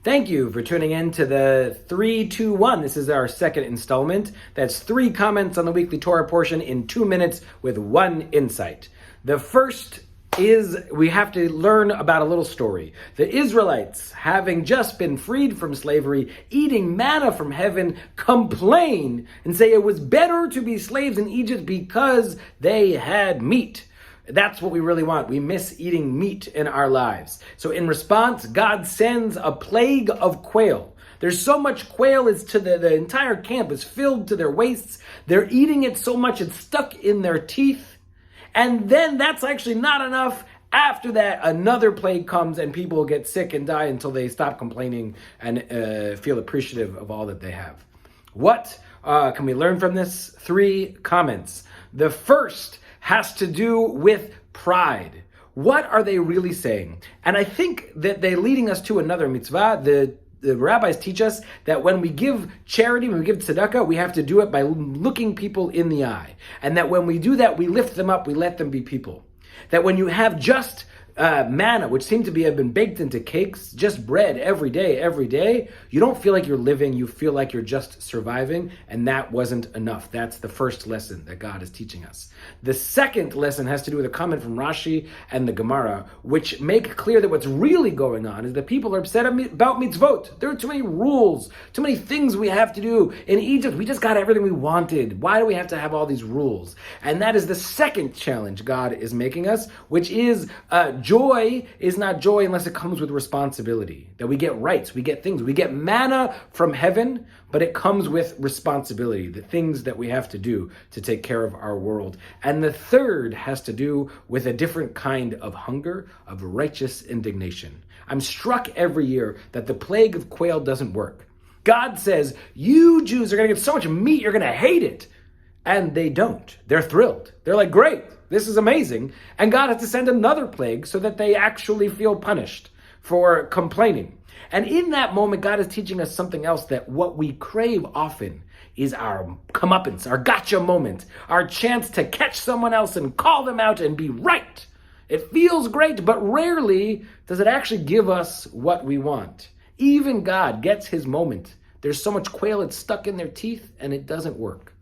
Thank you for tuning in to the 3-2-1. This is our second installment. That's 3 comments on the weekly Torah portion in 2 minutes with 1 insight. The first is we have to learn about a little story. The Israelites, having just been freed from slavery, eating manna from heaven, complain and say it was better to be slaves in Egypt because they had meat. That's what we really want. We miss eating meat in our lives. So in response, God sends a plague of quail. There's so much quail, it's to the entire camp is filled to their waists. They're eating it so much it's stuck in their teeth. And then that's actually not enough. After that, another plague comes and people get sick and die until they stop complaining and feel appreciative of all that they have. What can we learn from this? 3 comments. The first has to do with pride. What are they really saying? And I think that they're leading us to another mitzvah. The rabbis teach us that when we give charity, when we give tzedakah, we have to do it by looking people in the eye. And that when we do that, we lift them up, we let them be people. That when you have just manna, which seemed to have been baked into cakes, just bread every day, you don't feel like you're living, you feel like you're just surviving, and that wasn't enough. That's the first lesson that God is teaching us. The second lesson has to do with a comment from Rashi and the Gemara, which make clear that what's really going on is that people are upset about mitzvot. There are too many rules, too many things we have to do. In Egypt, we just got everything we wanted. Why do we have to have all these rules? And that is the second challenge God is making us, which is joy is not joy unless it comes with responsibility. That we get rights, we get things, we get manna from heaven, but it comes with responsibility, the things that we have to do to take care of our world. And the third has to do with a different kind of hunger, of righteous indignation. I'm struck every year that the plague of quail doesn't work. God says, you Jews are going to get so much meat, you're going to hate it. And they don't. They're thrilled. They're like, great, this is amazing. And God has to send another plague so that they actually feel punished for complaining. And in that moment, God is teaching us something else, that what we crave often is our comeuppance, our gotcha moment, our chance to catch someone else and call them out and be right. It feels great, but rarely does it actually give us what we want. Even God gets his moment. There's so much quail it's stuck in their teeth and it doesn't work.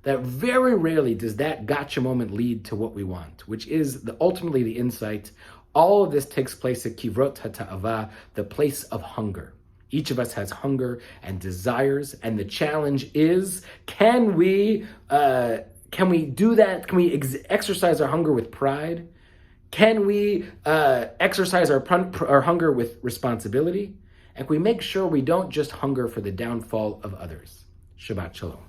That very rarely does that gotcha moment lead to what we want, which is ultimately the insight. All of this takes place at Kivrot HaTa'ava, the place of hunger. Each of us has hunger and desires, and the challenge is, can we do that? Can we exercise our hunger with pride? Can we exercise our hunger with responsibility? And can we make sure we don't just hunger for the downfall of others? Shabbat Shalom.